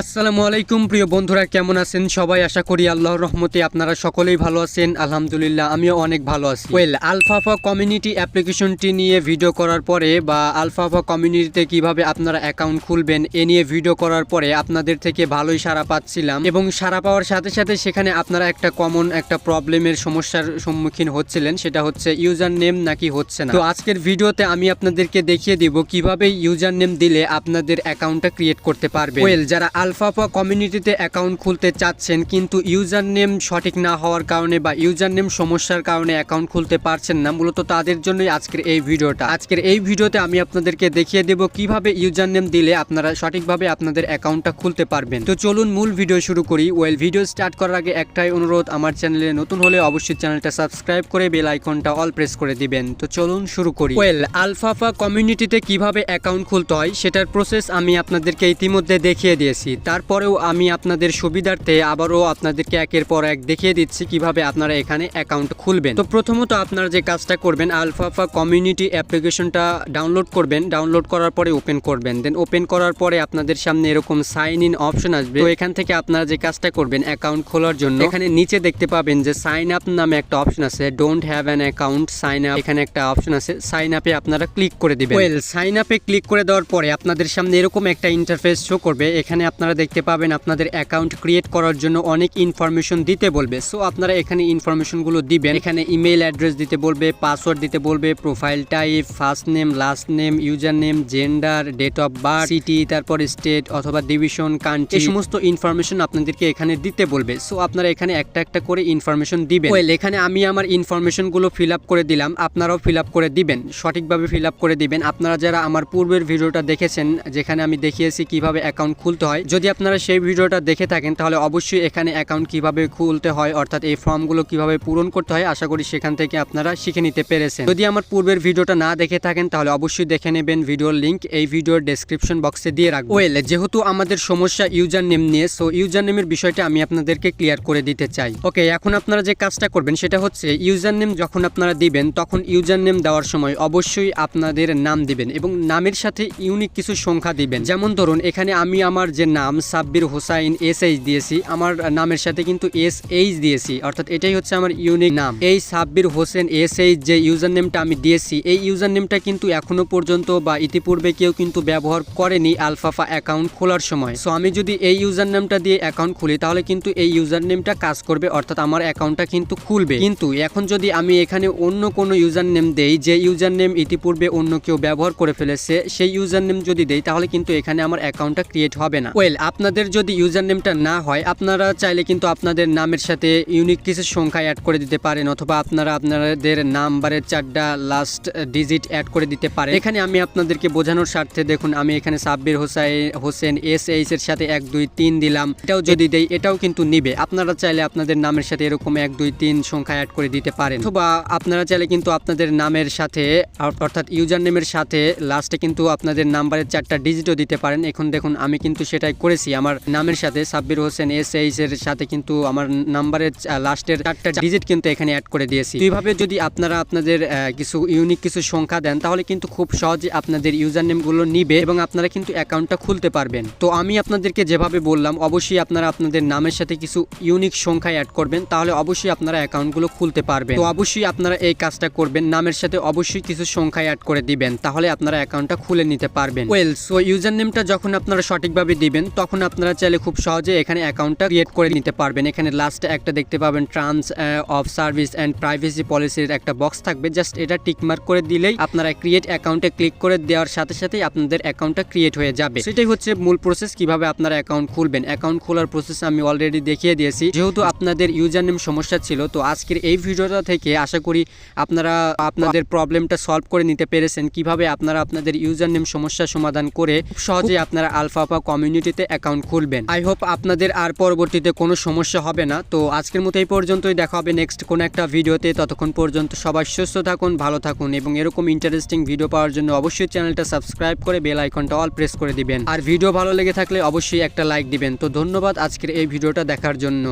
আসসালামু আলাইকুম প্রিয় বন্ধুরা, কেমন আছেন সবাই? আশা করি আল্লাহর রহমতে আপনারা সকলেই ভালো আছেন। আলহামদুলিল্লাহ, আমিও অনেক ভালো আছি। আলফাফা কমিউনিটি অ্যাপ্লিকেশনটি নিয়ে ভিডিও করার পরে বা আলফাফা কমিউনিটিতে কিভাবে আপনারা অ্যাকাউন্ট খুলবেন এ নিয়ে ভিডিও করার পরে আপনাদের থেকে ভালোই সাড়া পাচ্ছিলাম, এবং সাড়া পাওয়ার সাথে সাথে সেখানে আপনারা একটা কমন একটা প্রবলেমের সমস্যার সম্মুখীন হচ্ছিলেন, সেটা হচ্ছে ইউজার নেম নাকি হচ্ছে না। তো আজকের ভিডিওতে আমি আপনাদেরকে দেখিয়ে দিব কিভাবে ইউজার নেম দিলে আপনাদের অ্যাকাউন্টটা ক্রিয়েট করতে পারবে। যারা আলফাফা কমিউনিটিতে অ্যাকাউন্ট খুলতে চাচ্ছেন কিন্তু ইউজার নেম সঠিক না হওয়ার কারণে বা ইউজার নেম সমস্যার কারণে অ্যাকাউন্ট খুলতে পারছেন না, মূলত তাদের জন্যই আজকের এই ভিডিওটা। আজকের এই ভিডিওতে আমি আপনাদেরকে দেখিয়ে দেব কিভাবে ইউজার নেম দিলে আপনারা সঠিকভাবে আপনাদের অ্যাকাউন্টটা খুলতে পারবেন। তো চলুন মূল ভিডিও শুরু করি। ভিডিও স্টার্ট করার আগে একটাই অনুরোধ, আমার চ্যানেলে নতুন হলে অবশ্যই চ্যানেলটা সাবস্ক্রাইব করে বেল আইকনটা অল প্রেস করে দিবেন। তো চলুন শুরু করি। আলফাফা কমিউনিটিতে কিভাবে অ্যাকাউন্ট খুলতে হয় সেটার প্রসেস আমি আপনাদেরকে ইতিমধ্যে দেখিয়ে দিয়েছি। তারপরেও আমি আপনাদের সুবিধার্থে আবারও আপনাদেরকে একের পর এক দেখিয়ে দিচ্ছি কিভাবে আপনারা এখানে অ্যাকাউন্ট খুলবেন। তো প্রথমত আপনারা যে কাজটা করবেন, আলফাফা কমিউনিটি অ্যাপ্লিকেশনটা ডাউনলোড করবেন। ডাউনলোড করার পরে ওপেন করবেন। দেন ওপেন করার পরে আপনাদের সামনে এরকম সাইন ইন অপশন আসবে। তো এখান থেকে আপনারা যে কাজটা করবেন অ্যাকাউন্ট খোলার জন্য, এখানে নিচে দেখতে পাবেন যে সাইন আপ নামে একটা অপশন আছে। Don't have an account, sign up, এখানে একটা অপশন আছে। সাইন আপে আপনারা ক্লিক করে দিবেন। সাইন আপে ক্লিক করে দেওয়ার পরে আপনাদের সামনে এরকম একটা ইন্টারফেস শো করবে। এখানে আপনারা দেখতে পাবেন আপনাদের অ্যাকাউন্ট ক্রিয়েট করার জন্য অনেক ইনফরমেশন দিতে বলবে। সো আপনারা এখানে ইনফরমেশনগুলো দিবেন। এখানে ইমেল অ্যাড্রেস দিতে বলবে, পাসওয়ার্ড দিতে বলবে, profile type, first name, last name, user name, gender, date of birth, city, তারপর স্টেট অথবা ডিভিশন, কান্ট্রি, এই সমস্ত ইনফরমেশন আপনাদেরকে এখানে দিতে বলবে। সো আপনারা এখানে একটা একটা করে ইনফরমেশন দিবেন। এখানে আমি আমার ইনফরমেশনগুলো ফিল আপ করে দিলাম, আপনারাও ফিল আপ করে দিবেন, সঠিকভাবে ফিল আপ করে দিবেন। আপনারা যারা আমার পূর্বের ভিডিওটা দেখেছেন যেখানে আমি দেখিয়েছি কিভাবে অ্যাকাউন্ট খুলতে হয়, যদি আপনারা সেই ভিডিওটা দেখে থাকেন তাহলে অবশ্যই এখানে অ্যাকাউন্ট কিভাবে খুলতে হয় অর্থাৎ এই ফর্মগুলো কিভাবে পূরণ করতে হয় আশা করি সেখান থেকে আপনারা শিখে নিতে পেরেছেন। যদি আমার পূর্বের ভিডিওটা না দেখে থাকেন তাহলে অবশ্যই দেখে নেবেন। ভিডিওর লিংক এই ভিডিওর ডেসক্রিপশন বক্সে দিয়ে রাখবো। যেহেতু আমাদের সমস্যা ইউজার নেম নিয়ে, সো ইউজার নেমের বিষয়টা আমি আপনাদেরকে ক্লিয়ার করে দিতে চাই। এখন আপনারা যে কাজটা করবেন সেটা হচ্ছে ইউজার নেম যখন আপনারা দিবেন তখন ইউজার নেম দেওয়ার সময় অবশ্যই আপনাদের নাম দিবেন এবং নামের সাথে ইউনিক কিছু সংখ্যা দিবেন। যেমন ধরুন এখানে আমি আমার যে নাম সাব্বির হোসাইন SH দিয়েছি, আমার নামের সাথে কিন্তু SH দিয়েছি, অর্থাৎ এটাই হচ্ছে আমার ইউনিক নাম। এই সাব্বির হোসেন SH যে ইউজার নেমটা আমি দিয়েছি, এই ইউজার নেমটা কিন্তু এখনো পর্যন্ত বা ইতিপূর্বে কেউ কিন্তু ব্যবহার করেনি আলফাফা অ্যাকাউন্ট খোলার সময়। সো আমি যদি এই ইউজার নেমটা দিয়ে অ্যাকাউন্ট খুলি তাহলে কিন্তু এই ইউজার নেমটা কাজ করবে, অর্থাৎ আমার অ্যাকাউন্টটা কিন্তু খুলবে। কিন্তু এখন যদি আমি এখানে অন্য কোনো ইউজার নেম দেই, যে ইউজার নেম ইতিপূর্বে অন্য কেউ ব্যবহার করে ফেলেছে, সেই ইউজার নেম যদি দেই তাহলে কিন্তু এখানে আমার অ্যাকাউন্টটা ক্রিয়েট হবে না। আপনাদের যদি ইউজার নেমটা না হয় আপনারা চাইলে কিন্তু আপনাদের নামের সাথে ইউনিক কিছু সংখ্যা অ্যাড করে দিতে পারেন, অথবা আপনারা আপনাদের নাম্বারের 4টা লাস্ট ডিজিট অ্যাড করে দিতে পারেন। এখানে আমি আপনাদেরকে বোঝানোর স্বার্থে দেখুন আমি এখানে সাব্বির হোসেন SH এর সাথে 1 2 3 দিলাম। এটাও যদি দেই এটাও কিন্তু নিবে। আপনারা চাইলে আপনাদের নামের সাথে এরকম 1 2 3 সংখ্যা অ্যাড করে দিতে পারেন, অথবা আপনারা চাইলে কিন্তু আপনাদের নামের সাথে অর্থাৎ ইউজার নেমের সাথে লাস্টে কিন্তু আপনাদের নাম্বারের 4টা ডিজিটও দিতে পারেন। এখন দেখুন আমি কিন্তু সেটাই করেছি। আমার নামের সাথে সাব্বির হোসেন SH এর সাথে কিন্তু আমার নাম্বারের লাস্টের 4টা ডিজিট কিন্তু এখানে অ্যাড করে দিয়েছি। এইভাবে যদি আপনারা আপনাদের কিছু ইউনিক কিছু সংখ্যা দেন তাহলে কিন্তু খুব সহজে আপনাদের ইউজার নেমগুলো নিবে এবং আপনারা কিন্তু অ্যাকাউন্টটা খুলতে পারবেন। তো আমি আপনাদেরকে যেভাবে বললাম অবশ্যই আপনারা আপনাদের নামের সাথে কিছু ইউনিক সংখ্যা অ্যাড করবেন, তাহলে অবশ্যই আপনারা অ্যাকাউন্টগুলো খুলতে পারবেন। তো অবশ্যই আপনারা এই কাজটা করবেন, নামের সাথে অবশ্যই কিছু সংখ্যা অ্যাড করে দিবেন, তাহলে আপনারা অ্যাকাউন্টটা খুলে নিতে পারবেন। সো ইউজার নেমটা যখন আপনারা সঠিকভাবে দিবেন তখন আপনারা চাইলে খুব সহজে এখানে অ্যাকাউন্টটা ক্রিয়েট করে নিতে পারবেন। এখানে লাস্টে একটা দেখতে পাবেন terms of service and privacy পলিসির একটা বক্স থাকবে, জাস্ট এটা টিকমার্ক করে দিলেই আপনারা ক্রিয়েট অ্যাকাউন্টে ক্লিক করে দেওয়ার সাথে সাথেই আপনাদের অ্যাকাউন্টটা ক্রিয়েট হয়ে যাবে। সেটাই হচ্ছে মূল প্রসেস কিভাবে আপনারা অ্যাকাউন্ট খুলবেন। অ্যাকাউন্ট খোলার প্রসেস আমি অলরেডি দেখিয়ে দিয়েছি। যেহেতু আপনাদের ইউজার নেম সমস্যা ছিল, তো আজকের এই ভিডিওটা থেকে আশা করি আপনারা আপনাদের প্রবলেমটা সলভ করে নিতে পেরেছেন কিভাবে আপনারা আপনাদের ইউজার নেম সমস্যা সমাধান করে সহজে আপনারা আলফাফা কমিউনিটিতে অ্যাকাউন্ট খুলবেন। আই হোপ আপনাদের আর পরবর্তীতে কোনো সমস্যা হবে না। তো আজকের মতো এই পর্যন্তই, দেখা হবে নেক্সট কোনো একটা ভিডিওতে। ততক্ষণ পর্যন্ত সবাই সুস্থ থাকুন, ভালো থাকুন, এবং এরকম ইন্টারেস্টিং ভিডিও পাওয়ার জন্য অবশ্যই চ্যানেলটা সাবস্ক্রাইব করে বেল আইকনটা অল প্রেস করে দিবেন। আর ভিডিও ভালো লেগে থাকলে অবশ্যই একটা লাইক দিবেন। তো ধন্যবাদ আজকের এই ভিডিওটা দেখার জন্য।